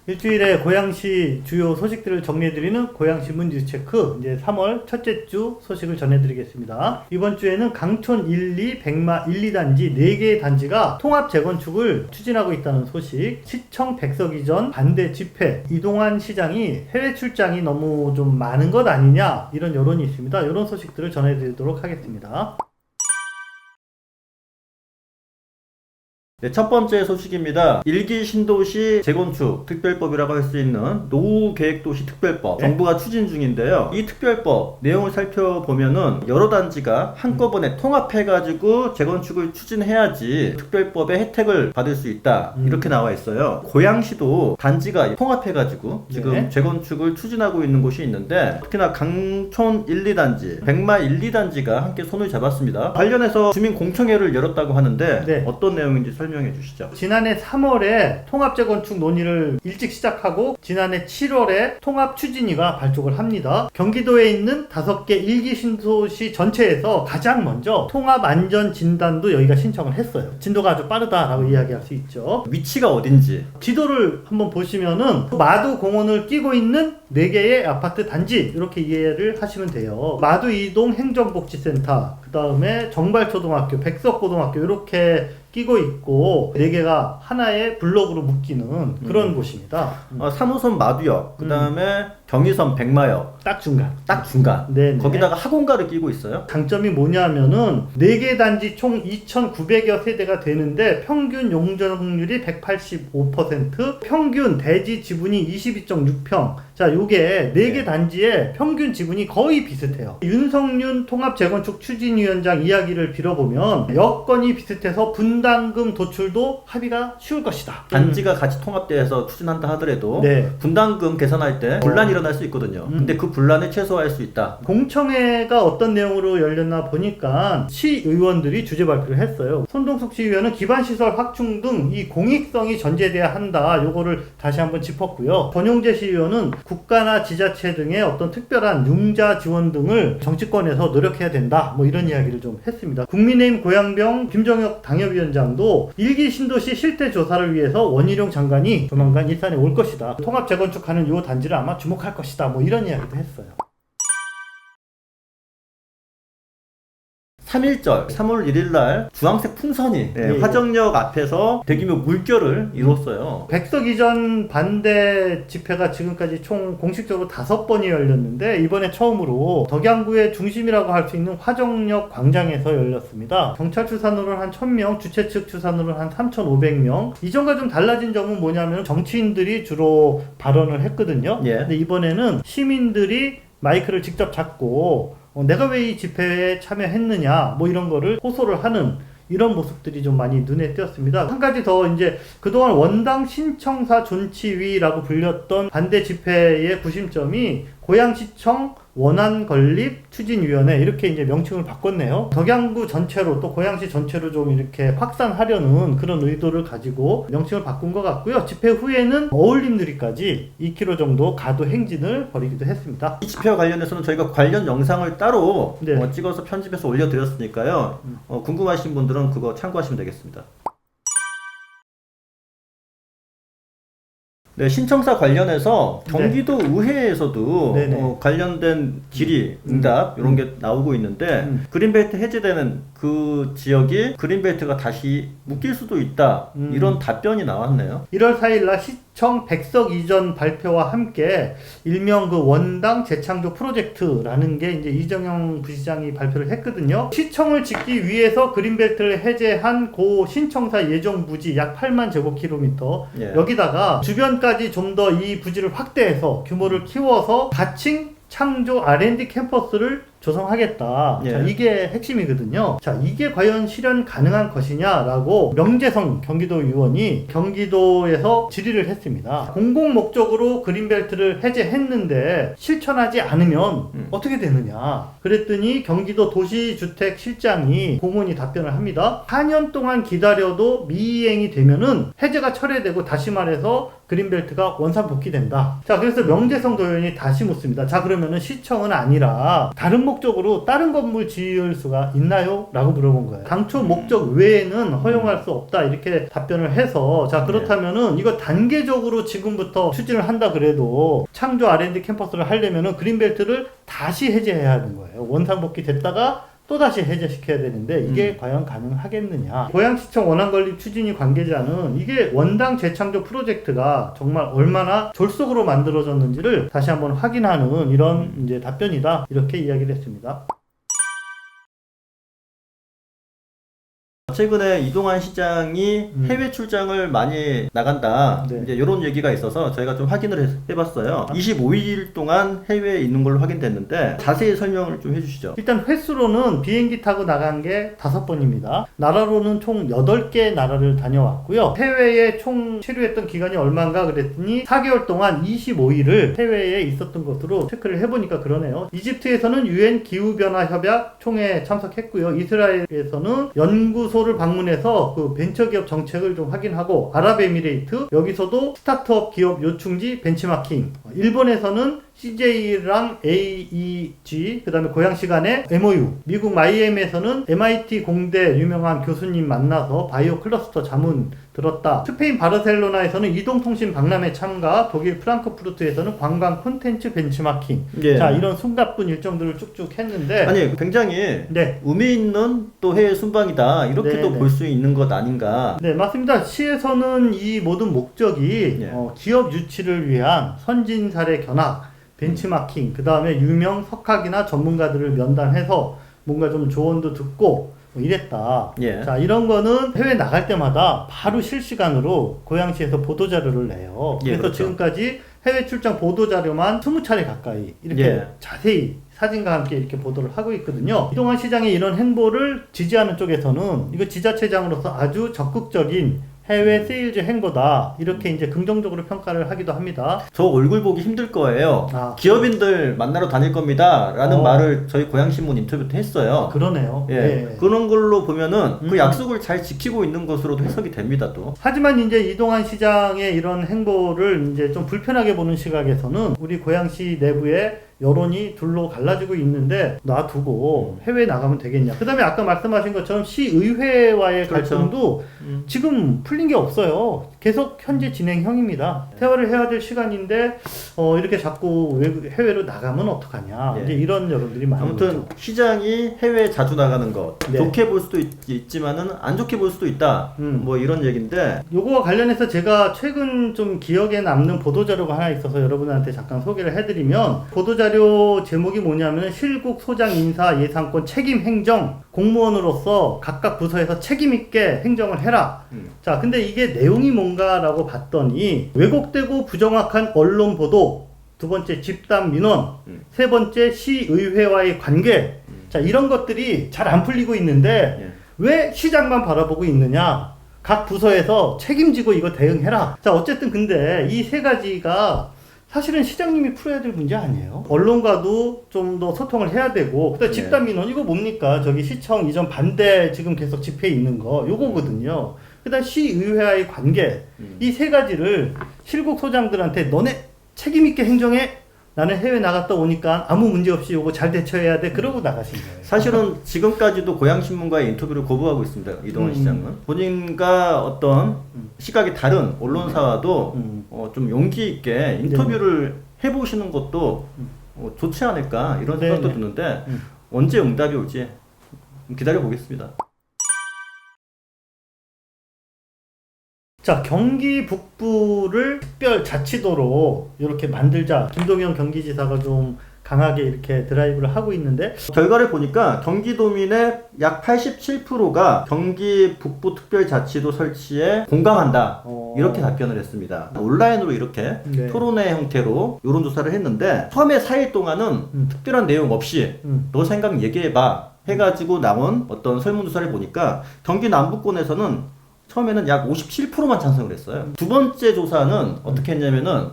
일주일에 고양시 주요 소식들을 정리해드리는 고양신문 뉴스체크, 이제 3월 첫째 주 소식을 전해드리겠습니다. 이번 주에는 강촌 1, 2, 백마 1, 2단지 4개의 단지가 통합 재건축을 추진하고 있다는 소식, 시청 백석 이전 반대 집회, 이동환 시장이 해외 출장이 너무 좀 많은 것 아니냐, 이런 여론이 있습니다. 이런 소식들을 전해드리도록 하겠습니다. 네, 첫 번째 소식입니다. 1기 신도시 재건축 특별법이라고 할 수 있는 노후계획도시 특별법, 정부가 추진 중인데요. 이 특별법 내용을 살펴보면은 여러 단지가 한꺼번에 통합해가지고 재건축을 추진해야지 특별법의 혜택을 받을 수 있다, 이렇게 나와 있어요. 고양시도 단지가 통합해가지고 지금 재건축을 추진하고 있는 곳이 있는데, 특히나 강촌 1, 2단지, 백마 1, 2단지가 함께 손을 잡았습니다. 관련해서 주민공청회를 열었다고 하는데 어떤 내용인지 설명해 주시죠. 지난해 3월에 통합 재건축 논의를 일찍 시작하고 지난해 7월에 통합 추진위가 발족을 합니다. 경기도에 있는 5개 1기 신도시 전체에서 가장 먼저 통합 안전 진단도 여기가 신청을 했어요. 진도가 아주 빠르다라고 이야기할 수 있죠. 위치가 어딘지 지도를 한번 보시면은 마두 공원을 끼고 있는 4개의 아파트 단지, 이렇게 이해를 하시면 돼요. 마두 이동 행정복지센터, 그 다음에 정발초등학교, 백석고등학교, 이렇게 끼고 있고 4개가 하나의 블록으로 묶이는 그런 곳입니다. 3호선 마두역, 그 다음에 경의선 백마역, 딱 중간. 네네. 거기다가 학원가를 끼고 있어요. 장점이 뭐냐면은 4개 단지 총 2,900여 세대가 되는데 평균 용적률이 185%, 평균 대지 지분이 22.6평. 자, 요게 4개 단지의 평균 지분이 거의 비슷해요. 윤석윤 통합 재건축 추진위원장 이야기를 빌어보면 여건이 비슷해서 분담금 도출도 합의가 쉬울 것이다. 단지가 같이 통합돼서 추진한다 하더라도 분담금 계산할 때 분란이 일어날 수 있거든요. 근데 그 분란을 최소화할 수 있다. 공청회가 어떤 내용으로 열렸나 보니까 시의원들이 주제 발표를 했어요. 손동숙 시의원은 기반시설 확충 등 이 공익성이 전제돼야 한다, 요거를 다시 한번 짚었고요. 권용재 시의원은 국가나 지자체 등의 어떤 특별한 융자 지원 등을 정치권에서 노력해야 된다, 뭐 이런 이야기를 좀 했습니다. 국민의힘 고양병 김정혁 당협위원장도 1기 신도시 실태 조사를 위해서 원희룡 장관이 조만간 일산에 올 것이다, 통합 재건축하는 요 단지를 아마 주목할 것이다, 뭐 이런 이야기도 했어요. 3.1절 3월 1일날 주황색 풍선이 화정역 앞에서 대규모 물결을 이뤘어요. 백석 이전 반대 집회가 지금까지 총 공식적으로 5번이 열렸는데, 이번에 처음으로 덕양구의 중심이라고 할 수 있는 화정역 광장에서 열렸습니다. 경찰 추산으로는 한 1,000명, 주최 측 추산으로는 한 3,500명. 이전과 좀 달라진 점은 뭐냐면 정치인들이 주로 발언을 했거든요. 근데 이번에는 시민들이 마이크를 직접 잡고 내가 왜 이 집회에 참여했느냐, 뭐 이런 거를 호소를 하는 이런 모습들이 좀 많이 눈에 띄었습니다. 한 가지 더, 이제 그동안 원당 신청사 존치위라고 불렸던 반대 집회의 구심점이 고양시청 원안 건립 추진위원회, 이렇게 이제 명칭을 바꿨네요. 덕양구 전체로, 또 고양시 전체로 좀 이렇게 확산하려는 그런 의도를 가지고 명칭을 바꾼 것 같고요. 집회 후에는 어울림놀이까지 2km 정도 가도 행진을 벌이기도 했습니다. 이 집회와 관련해서는 저희가 관련 영상을 따로 찍어서 편집해서 올려드렸으니까요. 궁금하신 분들은 그거 참고하시면 되겠습니다. 신청사 관련해서 경기도 의회에서도 관련된 질의, 응답 이런 게 나오고 있는데 그린벨트 해제되는 그 지역이 그린벨트가 다시 묶일 수도 있다, 이런 답변이 나왔네요. 1월 4일날 시청 백석 이전 발표와 함께 일명 그 원당 재창조 프로젝트라는 게 이제 이정영 부시장이 발표를 했거든요. 시청을 짓기 위해서 그린벨트를 해제한 고 신청사 예정 부지 약 8만 제곱킬로미터, 여기다가 주변까지 좀 더 이 부지를 확대해서 규모를 키워서 가칭 창조 R&D 캠퍼스를 조성하겠다. 자, 이게 핵심이거든요. 자, 이게 과연 실현 가능한 것이냐라고 명재성 경기도 의원이 경기도에서 질의를 했습니다. 공공 목적으로 그린벨트를 해제했는데 실천하지 않으면 어떻게 되느냐. 그랬더니 경기도 도시주택실장이 공문이 답변을 합니다. 4년 동안 기다려도 미이행이 되면은 해제가 철회되고, 다시 말해서 그린벨트가 원상 복귀된다. 자, 그래서 명재성 도의원이 다시 묻습니다. 자, 그러면은 시청은 아니라 다른 목적으로 다른 건물 지을 수가 있나요? 라고 물어본 거예요. 당초 목적 외에는 허용할 수 없다. 이렇게 답변을 해서 자, 그렇다면은 이거 단계적으로 지금부터 추진을 한다 그래도 창조 R&D 캠퍼스를 하려면은 그린벨트를 다시 해제해야 하는 거예요. 원상 복귀 됐다가 또다시 해제시켜야 되는데 이게 과연 가능하겠느냐. 고양시청 원안건립 추진위 관계자는 이게 원당 재창조 프로젝트가 정말 얼마나 졸속으로 만들어졌는지를 다시 한번 확인하는 이런 이제 답변이다. 이렇게 이야기를 했습니다. 최근에 이동환 시장이 해외 출장을 많이 나간다. 네. 이제 이런 얘기가 있어서 저희가 좀 확인을 해봤어요. 25일 동안 해외에 있는 걸로 확인됐는데 자세히 설명을 좀 해주시죠. 일단 횟수로는 비행기 타고 나간 게 5번입니다. 나라로는 총 8개 나라를 다녀왔고요. 해외에 총 체류했던 기간이 얼마인가 그랬더니 4개월 동안 25일을 해외에 있었던 것으로 체크를 해보니까 그러네요. 이집트에서는 UN 기후변화 협약 총회에 참석했고요. 이스라엘에서는 연구소를 방문해서 그 벤처기업 정책을 좀 확인하고, 아랍에미레이트 여기서도 스타트업 기업 요충지 벤치마킹, 일본에서는 CJ랑 AEG, 그 다음에 고양시간에 MOU, 미국 마이애미에서는 MIT 공대 유명한 교수님 만나서 바이오 클러스터 자문 들었다. 스페인 바르셀로나에서는 이동통신 박람회 참가, 독일 프랑크푸르트에서는 관광 콘텐츠 벤치마킹. 예. 자, 이런 숨가쁜 일정들을 쭉쭉 했는데, 아니 굉장히 네. 의미 있는 또 해외 순방이다 이렇게도 네, 네. 볼 수 있는 것 아닌가. 네, 맞습니다. 시에서는 이 모든 목적이 예. 기업 유치를 위한 선진 사례 견학, 벤치마킹, 그 다음에 유명 석학이나 전문가들을 면담해서 뭔가 좀 조언도 듣고 뭐 이랬다. 예. 자, 이런 거는 해외 나갈 때마다 바로 실시간으로 고양시에서 보도자료를 내요. 예, 그래서 그렇죠. 지금까지 해외 출장 보도자료만 20차례 가까이 이렇게 예. 자세히 사진과 함께 이렇게 보도를 하고 있거든요. 이동환 시장의 이런 행보를 지지하는 쪽에서는 이거 지자체장으로서 아주 적극적인 해외 세일즈 행보다 이렇게 이제 긍정적으로 평가를 하기도 합니다. 저 얼굴 보기 힘들 거예요. 아, 기업인들 만나러 다닐 겁니다. 라는 말을 저희 고양신문 인터뷰 때 했어요. 그러네요. 예. 예. 그런 걸로 보면은 그 음. 약속을 잘 지키고 있는 것으로도 해석이 됩니다, 또. 하지만 이제 이동환 시장의 이런 행보를 이제 좀 불편하게 보는 시각에서는 우리 고양시 내부에 여론이 둘로 갈라지고 있는데 놔두고 해외 나가면 되겠냐. 그 다음에 아까 말씀하신 것처럼 시의회와의 그렇죠. 갈등도 지금 풀린 게 없어요. 계속 현재 진행형입니다. 대화를 해야 될 시간인데 이렇게 자꾸 해외로 나가면 어떡하냐. 예. 이제 이런 여론들이 많은 아무튼 거죠. 시장이 해외 자주 나가는 것 네. 좋게 볼 수도 있지만은 안 좋게 볼 수도 있다. 뭐 이런 얘기인데 요거와 관련해서 제가 최근 좀 기억에 남는 보도자료가 하나 있어서 여러분한테 잠깐 소개를 해드리면, 보도자료 제목이 뭐냐면 실국 소장 인사 예산권 책임 행정, 공무원으로서 각각 부서에서 책임있게 행정을 해라. 자, 근데 이게 내용이 뭔가라고 봤더니 왜곡되고 부정확한 언론 보도, 두 번째 집단 민원, 세 번째 시의회와의 관계, 자, 이런 것들이 잘 안 풀리고 있는데 예. 왜 시장만 바라보고 있느냐? 각 부서에서 책임지고 이거 대응해라. 자, 어쨌든 근데 이 세 가지가 사실은 시장님이 풀어야 될 문제 아니에요? 언론과도 좀 더 소통을 해야 되고, 그다음 네. 집단 민원 이거 뭡니까? 저기 시청 이전 반대 지금 계속 집회에 있는 거 요거거든요. 그다음 시의회와의 관계, 이 세 가지를 실국 소장들한테 너네 책임 있게 행정해. 나는 해외 나갔다 오니까 아무 문제 없이 요거 잘 대처해야 돼. 그러고 나가신 거예요. 사실은 지금까지도 고양신문과의 인터뷰를 거부하고 있습니다. 이동환 시장은. 본인과 어떤 시각이 다른 언론사와도 좀 용기 있게 인터뷰를 해보시는 것도 좋지 않을까 이런 생각도 네네. 드는데 언제 응답이 올지 기다려 보겠습니다. 자, 경기 북부를 특별 자치도로 이렇게 만들자. 김동연 경기지사가 좀 강하게 이렇게 드라이브를 하고 있는데, 결과를 보니까 경기도민의 약 87%가 경기 북부 특별자치도 설치에 공감한다. 이렇게 답변을 했습니다. 온라인으로 이렇게 네. 토론회 형태로 여론조사를 했는데 처음에 4일 동안은 특별한 내용 없이 너 생각 얘기해봐 해가지고 나온 어떤 설문조사를 보니까 경기 남부권에서는 처음에는 약 57%만 찬성을 했어요. 두 번째 조사는 어떻게 했냐면은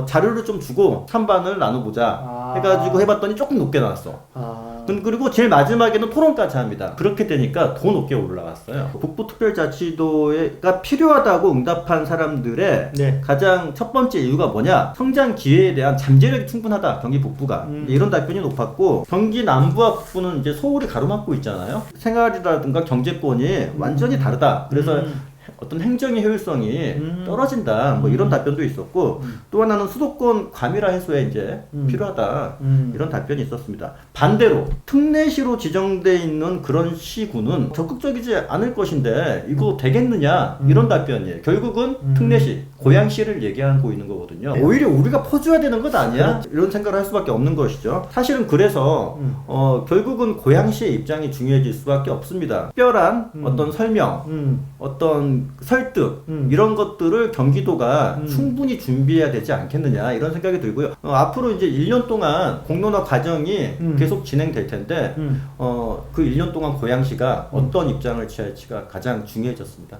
자료를 좀 주고 찬반을 나눠보자 해가지고 해봤더니 조금 높게 나왔어. 그리고 제일 마지막에는 토론까지 합니다. 그렇게 되니까 더 높게 올라갔어요. 북부특별자치도가 필요하다고 응답한 사람들의 네. 가장 첫 번째 이유가 뭐냐? 성장 기회에 대한 잠재력이 충분하다. 경기 북부가. 이런 답변이 높았고, 경기 남부와 북부는 이제 서울이 가로막고 있잖아요. 생활이라든가 경제권이 완전히 다르다. 그래서 어떤 행정의 효율성이 떨어진다. 뭐 이런 답변도 있었고, 또 하나는 수도권 과밀화 해소에 이제 필요하다. 이런 답변이 있었습니다. 반대로 특례시로 지정돼 있는 그런 시군은 적극적이지 않을 것인데 이거 되겠느냐? 이런 답변이에요. 결국은 특례시, 고양시를 얘기하고 있는 거거든요. 오히려 우리가 퍼줘야 되는 것 아니야? 이런 생각을 할 수밖에 없는 것이죠. 사실은 그래서 결국은 고양시의 입장이 중요해질 수밖에 없습니다. 특별한 어떤 설명, 어떤 설득 이런 것들을 경기도가 충분히 준비해야 되지 않겠느냐 이런 생각이 들고요. 앞으로 이제 1년 동안 공론화 과정이 계속 진행될 텐데 그 1년 동안 고양시가 어떤 입장을 취할지가 가장 중요해졌습니다.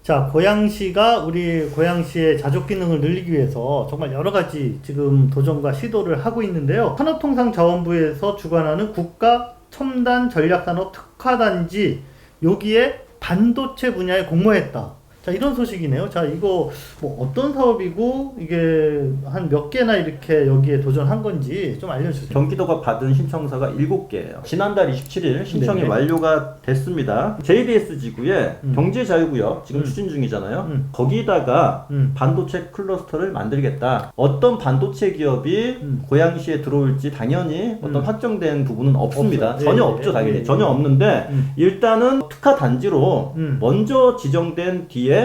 자, 고양시가 우리 고양시의 자족 기능을 늘리기 위해서 정말 여러 가지 지금 도전과 시도를 하고 있는데요. 산업통상자원부에서 주관하는 국가 첨단 전략산업 특화단지, 여기에 반도체 분야에 공모했다. 자, 이런 소식이네요. 자, 이거 뭐 어떤 사업이고 이게 한 몇 개나 이렇게 여기에 도전한 건지 좀 알려주세요. 경기도가 받은 신청서가 7개예요. 지난달 27일 신청이 네네. 완료가 됐습니다. JDS 지구에 경제자유구역 지금 추진 중이잖아요. 거기다가 반도체 클러스터를 만들겠다. 어떤 반도체 기업이 고양시에 들어올지 당연히 어떤 확정된 부분은 없습니다. 없어요. 전혀 네, 없죠. 네, 당연히. 네. 전혀 없는데 일단은 특화 단지로 먼저 지정된 뒤에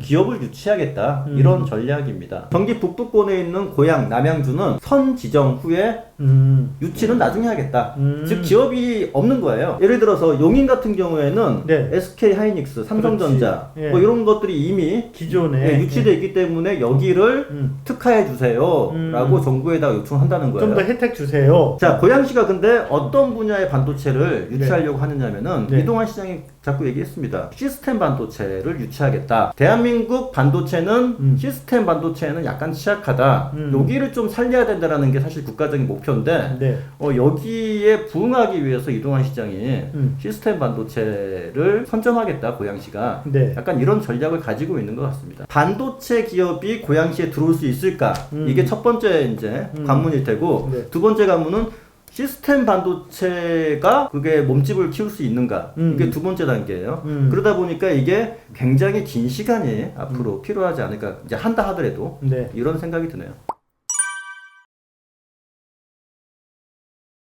기업을 유치하겠다. 이런 전략입니다. 경기 북부권에 있는 고양, 남양주는 선 지정 후에 유치는 나중에 하겠다. 즉 기업이 없는 거예요. 예를 들어서 용인 같은 경우에는 네. SK 하이닉스, 삼성전자 예. 뭐 이런 것들이 이미 기존에 유치되어 있기 때문에 여기를 특화해 주세요 라고 정부에다가 요청한다는 거예요. 좀 더 혜택 주세요. 자, 고양시가 근데 어떤 분야의 반도체를 유치하려고 하느냐면은 네. 이동환 시장이 자꾸 얘기했습니다. 시스템 반도체를 유치하겠다. 대한민국 반도체는 시스템 반도체는 약간 취약하다. 여기를 좀 살려야 된다는 게 사실 국가적인 목표인데 네. 여기에 부응하기 위해서 이동환 시장이 시스템 반도체를 선점하겠다. 고양시가. 네. 약간 이런 전략을 가지고 있는 것 같습니다. 반도체 기업이 고양시에 들어올 수 있을까? 이게 첫 번째 이제 관문일 테고 네. 두 번째 관문은 시스템 반도체가 그게 몸집을 키울 수 있는가? 이게 두 번째 단계예요. 그러다 보니까 이게 굉장히 긴 시간이 앞으로 필요하지 않을까? 이제 한다 하더라도 네. 이런 생각이 드네요.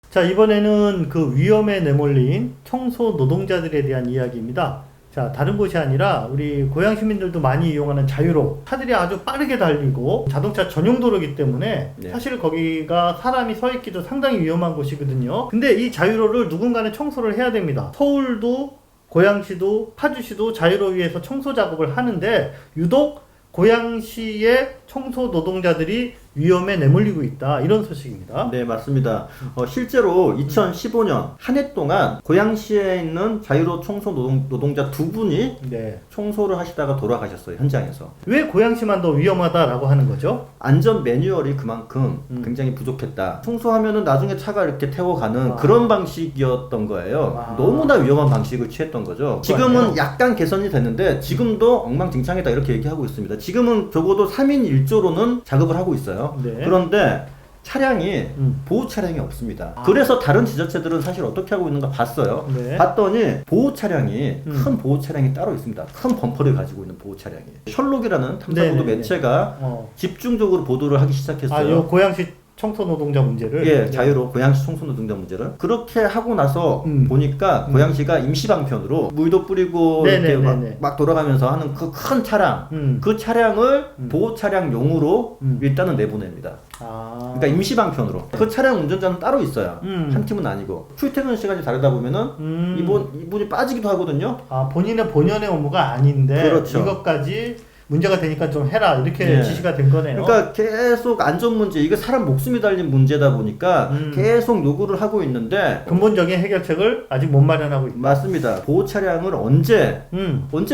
자, 이번에는 그 위험에 내몰린 청소 노동자들에 대한 이야기입니다. 자, 다른 곳이 아니라 우리 고양 시민들도 많이 이용하는 자유로, 차들이 아주 빠르게 달리고 자동차 전용 도로이기 때문에 네. 사실 거기가 사람이 서 있기도 상당히 위험한 곳이거든요. 근데 이 자유로를 누군가는 청소를 해야 됩니다. 서울도 고양시도 파주시도 자유로 위해서 청소 작업을 하는데 유독 고양시의 청소 노동자들이 위험에 내몰리고 있다. 이런 소식입니다. 네, 맞습니다. 실제로 2015년 한 해 동안 고양시에 있는 자유로 청소 노동자 두 분이 네. 청소를 하시다가 돌아가셨어요. 현장에서. 왜 고양시만 더 위험하다라고 하는 거죠? 안전 매뉴얼이 그만큼 굉장히 부족했다. 청소하면은 나중에 차가 이렇게 태워가는 그런 방식이었던 거예요. 너무나 위험한 방식을 취했던 거죠. 지금은 약간 개선이 됐는데 지금도 엉망진창이다 이렇게 얘기하고 있습니다. 지금은 적어도 3인 1조로는 작업을 하고 있어요. 네. 그런데 차량이 보호 차량이 없습니다. 그래서 다른 지자체들은 사실 어떻게 하고 있는가 봤어요. 네. 봤더니 보호 차량이 큰 보호 차량이 따로 있습니다. 큰 범퍼를 가지고 있는 보호 차량이. 셜록이라는 탐사보도 네네네. 매체가 집중적으로 보도를 하기 시작했어요. 아, 요 고양시 청소 노동자 문제를. 예, 네. 자유로 고양시 청소 노동자 문제를 그렇게 하고 나서 보니까 고양시가 임시 방편으로 물도 뿌리고 이렇게 막 돌아가면서 하는 그 큰 차량, 그 차량을 보호 차량용으로 일단은 내보냅니다. 아. 그러니까 임시 방편으로. 그 차량 운전자는 따로 있어요. 한 팀은 아니고. 출퇴근 시간이 다르다 보면은 이분이 빠지기도 하거든요. 아, 본인의 본연의 업무가 아닌데 그렇죠. 이것까지 문제가 되니까 좀 해라 이렇게 네. 지시가 된 거네요. 그러니까 계속 안전 문제, 이게 사람 목숨이 달린 문제다 보니까 계속 요구를 하고 있는데 근본적인 해결책을 아직 못 마련하고 있다. 맞습니다. 보호 차량을 언제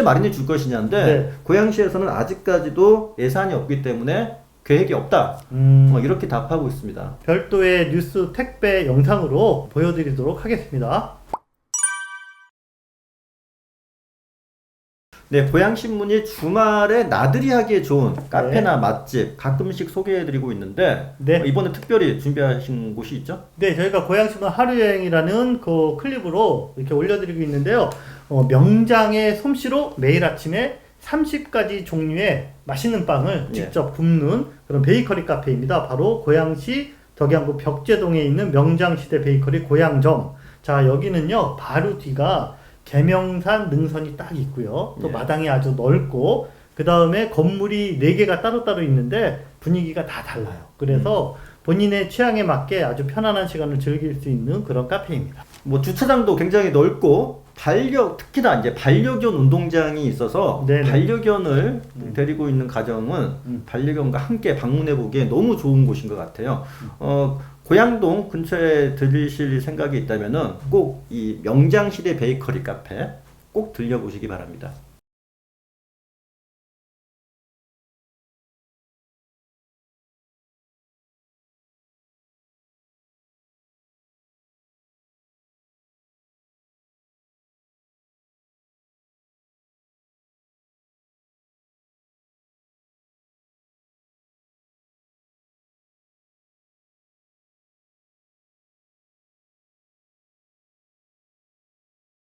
마련해 줄 것이냐인데 네. 고양시에서는 아직까지도 예산이 없기 때문에 계획이 없다. 이렇게 답하고 있습니다. 별도의 뉴스 택배 영상으로 보여드리도록 하겠습니다. 네, 고향신문이 주말에 나들이 하기에 좋은 카페나 맛집 가끔씩 소개해드리고 있는데 네. 이번에 특별히 준비하신 곳이 있죠? 네, 저희가 고향신문 하루여행이라는 그 클립으로 이렇게 올려드리고 있는데요. 명장의 솜씨로 매일 아침에 30가지 종류의 맛있는 빵을 직접 굽는 그런 베이커리 카페입니다. 바로 고양시 덕양구 벽제동에 있는 명장시대 베이커리 고향점. 자, 여기는요, 바로 뒤가 계명산 능선이 딱 있고요. 또 마당이 아주 넓고, 그 다음에 건물이 4개가 따로따로 있는데 분위기가 다 달라요. 그래서 본인의 취향에 맞게 아주 편안한 시간을 즐길 수 있는 그런 카페입니다. 뭐 주차장도 굉장히 넓고 특히나 이제 반려견 운동장이 있어서 네네. 반려견을 데리고 있는 가정은 반려견과 함께 방문해 보기에 너무 좋은 곳인 것 같아요. 고양동 근처에 들리실 생각이 있다면은 꼭 이 명장시대 베이커리 카페 꼭 들려보시기 바랍니다.